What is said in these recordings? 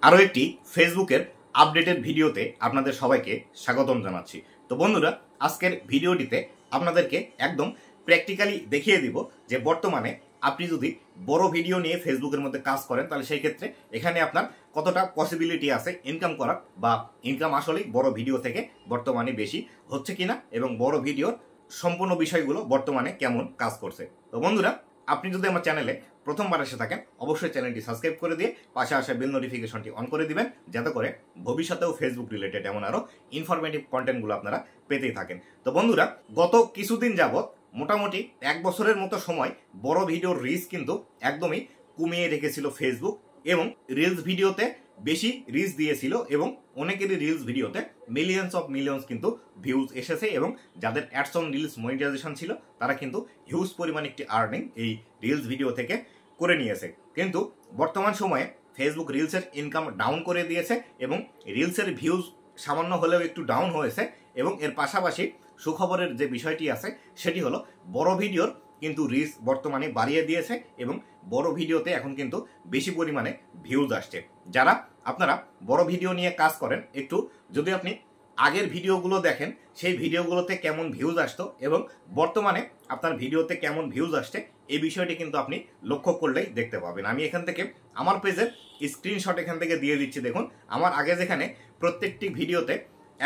আরও একটি ফেসবুকের আপডেটেড ভিডিওতে আপনাদের সবাইকে স্বাগতম জানাচ্ছি। তো বন্ধুরা, আজকের ভিডিওটিতে আপনাদেরকে একদম প্র্যাকটিক্যালি দেখিয়ে দিব যে বর্তমানে আপনি যদি বড় ভিডিও নিয়ে ফেসবুকের মধ্যে কাজ করেন তাহলে সেই ক্ষেত্রে এখানে আপনার কতটা পসিবিলিটি আছে ইনকাম করার, বা ইনকাম আসলেই বড় ভিডিও থেকে বর্তমানে বেশি হচ্ছে কিনা এবং বড় ভিডিওর সম্পূর্ণ বিষয়গুলো বর্তমানে কেমন কাজ করছে। তো বন্ধুরা, আপনি যদি আমার চ্যানেলে প্রথমবার এসে থাকেন অবশ্যই চ্যানেলটি সাবস্ক্রাইব করে দিয়ে পাশে আসা বেল নোটিফিকেশনটি অন করে দিবেন, যাতে করে ভবিষ্যতেও ফেসবুক রিলেটেড এমন আরও ইনফরমেটিভ কন্টেন্টগুলো আপনারা পেতেই থাকেন। তো বন্ধুরা, গত কিছুদিন যাবৎ মোটামুটি 1 বছরের মতো সময় বড় ভিডিওর রিচ কিন্তু একদমই কমিয়ে রেখেছিল ফেসবুক, এবং রিলস ভিডিওতে বেশি রিচ দিয়েছিল এবং অনেকেরই রিলস ভিডিওতে মিলিয়ন্স কিন্তু ভিউজ এসেছে, এবং যাদের অ্যাডস অন রিলস মনিটাইজেশন ছিল তারা কিন্তু হিউজ পরিমাণ একটি আর্নিং এই রিলস ভিডিও থেকে করে নিয়েছে। কিন্তু বর্তমান সময়ে ফেসবুক রিলসের ইনকাম ডাউন করে দিয়েছে এবং রিলসের ভিউজ সামান্য হলেও একটু ডাউন হয়েছে, এবং এর পাশাপাশি সুখবরের যে বিষয়টি আছে সেটি হলো বড় ভিডিওর কিন্তু রিচ বর্তমানে বাড়িয়ে দিয়েছে এবং বড় ভিডিওতে এখন কিন্তু বেশি পরিমাণে ভিউজ আসছে। যারা আপনারা বড় ভিডিও নিয়ে কাজ করেন, একটু যদি আপনি আগের ভিডিওগুলো দেখেন সেই ভিডিওগুলোতে কেমন ভিউজ আসতো এবং বর্তমানে আপনার ভিডিওতে কেমন ভিউজ আসছে এই বিষয়টি কিন্তু আপনি লক্ষ্য করলেই দেখতে পাবেন। আমি এখান থেকে আমার পেজের স্ক্রিনশট এখান থেকে দিয়ে দিচ্ছি। দেখুন, আমার আগে যেখানে প্রত্যেকটি ভিডিওতে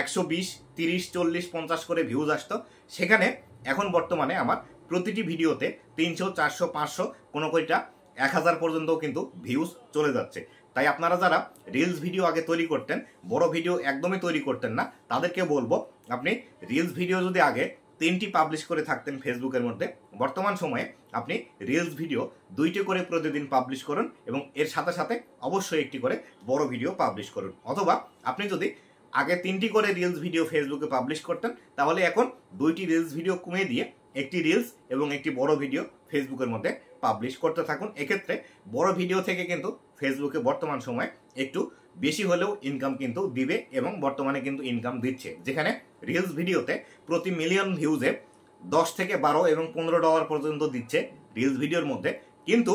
120, 30, 40, 50 করে ভিউজ আসতো, সেখানে এখন বর্তমানে আমার প্রতিটি ভিডিওতে 300, 400, 500, কোনো কোইটা 1000 পর্যন্তও কিন্তু ভিউজ চলে যাচ্ছে। তাই আপনারা যারা রিলস ভিডিও আগে তৈরি করতেন, বড় ভিডিও একদমই তৈরি করতেন না, তাদেরকে বলবো আপনি রিলস ভিডিও যদি আগে 3টি পাবলিশ করে থাকতেন ফেসবুকের মধ্যে, বর্তমান সময়ে আপনি রিলস ভিডিও 2টি করে প্রতিদিন পাবলিশ করুন এবং এর সাথে সাথে অবশ্যই একটি করে বড় ভিডিও পাবলিশ করুন। অথবা আপনি যদি আগে 3টি করে রিলস ভিডিও ফেসবুকে পাবলিশ করতেন, তাহলে এখন 2টি রিলস ভিডিও কমিয়ে দিয়ে একটি রিলস এবং একটি বড় ভিডিও ফেসবুকের মধ্যে পাবলিশ করতে থাকুন। এক্ষেত্রে বড় ভিডিও থেকে কিন্তু ফেসবুকে বর্তমান সময়ে একটু বেশি হলেও ইনকাম কিন্তু দিবে এবং বর্তমানে কিন্তু ইনকাম দিচ্ছে, যেখানে রিলস ভিডিওতে প্রতি মিলিয়ন ভিউজে 10 থেকে 12 এবং $15 পর্যন্ত দিচ্ছে রিলস ভিডিওর মধ্যে, কিন্তু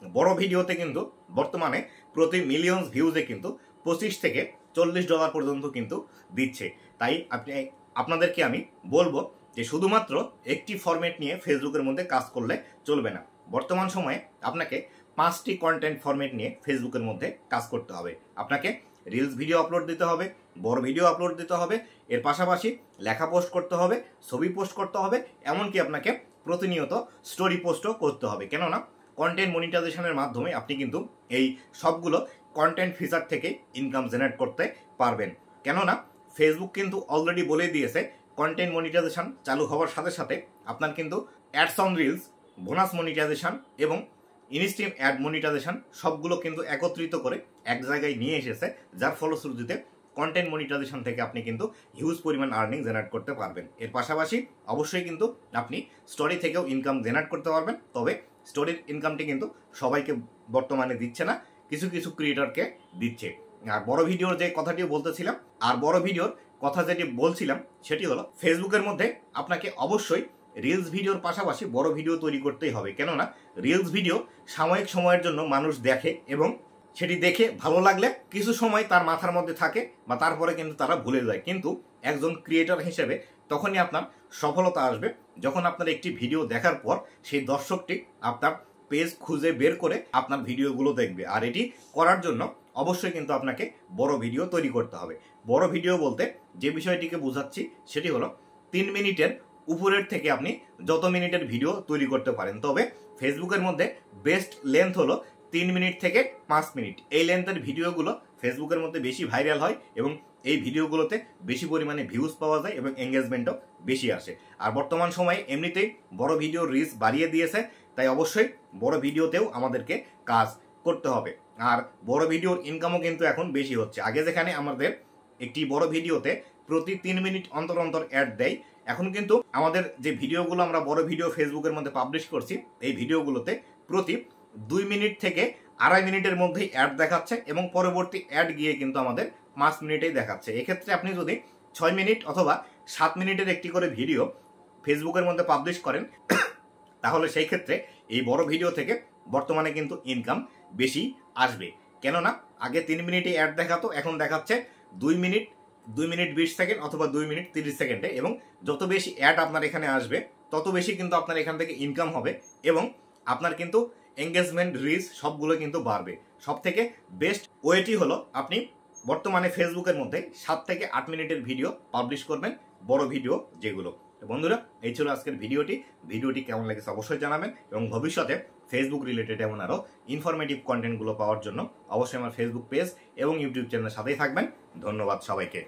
বড় ভিডিওতে কিন্তু বর্তমানে প্রতি মিলিয়ন ভিউজে কিন্তু $25 থেকে $40 পর্যন্ত কিন্তু দিচ্ছে। তাই আপনাদেরকে আমি বলবো যে শুধুমাত্র একটি ফরম্যাট নিয়ে ফেসবুকের মধ্যে কাজ করলে চলবে না। বর্তমান সময়ে আপনাকে 5টি কন্টেন্ট ফরম্যাট নিয়ে ফেসবুকের মধ্যে কাজ করতে হবে। আপনাকে রিলস ভিডিও আপলোড দিতে হবে, বড় ভিডিও আপলোড দিতে হবে, এর পাশাপাশি লেখা পোস্ট করতে হবে, ছবি পোস্ট করতে হবে, এমনকি আপনাকে প্রতিনিয়ত স্টোরি পোস্টও করতে হবে। কেননা কন্টেন্ট মনিটাইজেশনের মাধ্যমে আপনি কিন্তু এই সবগুলো কন্টেন্ট ফিচার থেকে ইনকাম জেনারেট করতে পারবেন। কেননা ফেসবুক কিন্তু অলরেডি বলে দিয়েছে কন্টেন্ট মনিটাইজেশন চালু হওয়ার সাথে সাথে আপনার কিন্তু ads on reels, bonus monetisation এবং ইনস্ট্রিম অ্যাড মনিটাইজেশন সবগুলো কিন্তু একত্রিত করে এক জায়গায় নিয়ে এসেছে, যার ফলশ্রুতিতে কন্টেন্ট মনিটাইজেশন থেকে আপনি কিন্তু হিউজ পরিমাণ আর্নিং জেনারেট করতে পারবেন। এর পাশাপাশি অবশ্যই কিন্তু আপনি স্টোরি থেকেও ইনকাম জেনারেট করতে পারবেন, তবে স্টোরির ইনকামটি কিন্তু সবাইকে বর্তমানে দিচ্ছে না, কিছু কিছু ক্রিয়েটরকে দিচ্ছে। আর বড় ভিডিওর যে কথাটিও বলতেছিলাম, আর বড় ভিডিওর কথা যেটি বলছিলাম সেটি হলো ফেসবুকের মধ্যে আপনাকে অবশ্যই রিলস ভিডিওর পাশাপাশি বড় ভিডিও তৈরি করতেই হবে। কেননা রিলস ভিডিও সাময়িক সময়ের জন্য মানুষ দেখে এবং সেটি দেখে ভালো লাগলে কিছু সময় তার মাথার মধ্যে থাকে বা তারপরে কিন্তু তারা ভুলে যায়, কিন্তু একজন ক্রিয়েটর হিসেবে তখনই আপনার সফলতা আসবে যখন আপনার একটি ভিডিও দেখার পর সেই দর্শকটি আপনার পেজ খুঁজে বের করে আপনার ভিডিওগুলো দেখবে। আর এটি করার জন্য অবশ্যই কিন্তু আপনাকে বড় ভিডিও তৈরি করতে হবে। বড় ভিডিও বলতে যে বিষয়টিকে বোঝাচ্ছি সেটি হলো 3 মিনিটের উপরের থেকে আপনি যত মিনিটের ভিডিও তৈরি করতে পারেন, তবে ফেসবুকের মধ্যে বেস্ট লেন্থ হলো 3 মিনিট থেকে 5 মিনিট। এই লেন্থের ভিডিওগুলো ফেসবুকের মধ্যে বেশি ভাইরাল হয় এবং এই ভিডিওগুলোতে বেশি পরিমাণে ভিউজ পাওয়া যায় এবং এঙ্গেজমেন্টও বেশি আসে। আর বর্তমান সময়ে এমনিতেই বড় ভিডিওর রিচ বাড়িয়ে দিয়েছে, তাই অবশ্যই বড় ভিডিওতেও আমাদেরকে কাজ করতে হবে। আর বড় ভিডিওর ইনকামও কিন্তু এখন বেশি হচ্ছে। আগে যেখানে আমাদের একটি বড় ভিডিওতে প্রতি 3 মিনিট অন্তর অন্তর অ্যাড দেয়, এখন কিন্তু আমাদের যে ভিডিওগুলো আমরা বড় ভিডিও ফেসবুকের মধ্যে পাবলিশ করছি, এই ভিডিওগুলোতে প্রতি 2 মিনিট থেকে 2.5 মিনিটের মধ্যেই অ্যাড দেখাচ্ছে এবং পরবর্তী অ্যাড গিয়ে কিন্তু আমাদের 5 মিনিটেই দেখাচ্ছে। এক্ষেত্রে আপনি যদি 6 মিনিট অথবা 7 মিনিটের একটি করে ভিডিও ফেসবুকের মধ্যে পাবলিশ করেন, তাহলে সেই ক্ষেত্রে এই বড় ভিডিও থেকে বর্তমানে কিন্তু ইনকাম বেশি আসবে। কেননা আগে 3 মিনিটে অ্যাড দেখাতো, এখন দেখাচ্ছে 2 মিনিট 20 সেকেন্ড অথবা 2 মিনিট 30 সেকেন্ডে। এবং যত বেশি অ্যাড আপনার এখানে আসবে তত বেশি কিন্তু আপনার এখান থেকে ইনকাম হবে এবং আপনার কিন্তু এঙ্গেজমেন্ট, রিচ সবগুলো কিন্তু বাড়বে। সব থেকে বেস্ট ওয়েটি হলো আপনি বর্তমানে ফেসবুকের মধ্যে 7 থেকে 8 মিনিটের ভিডিও পাবলিশ করবেন, বড় ভিডিও যেগুলো। তো বন্ধুরা, এই ছিল আজকের ভিডিওটি কেমন লেগেছে অবশ্যই জানাবেন এবং ভবিষ্যতে ফেসবুক রিলেটেড এমন আরও ইনফরমেটিভ কন্টেন্টগুলো পাওয়ার জন্য অবশ্যই আমার ফেসবুক পেজ এবং ইউটিউব চ্যানেলের সাথেই থাকবেন। ধন্যবাদ সবাইকে।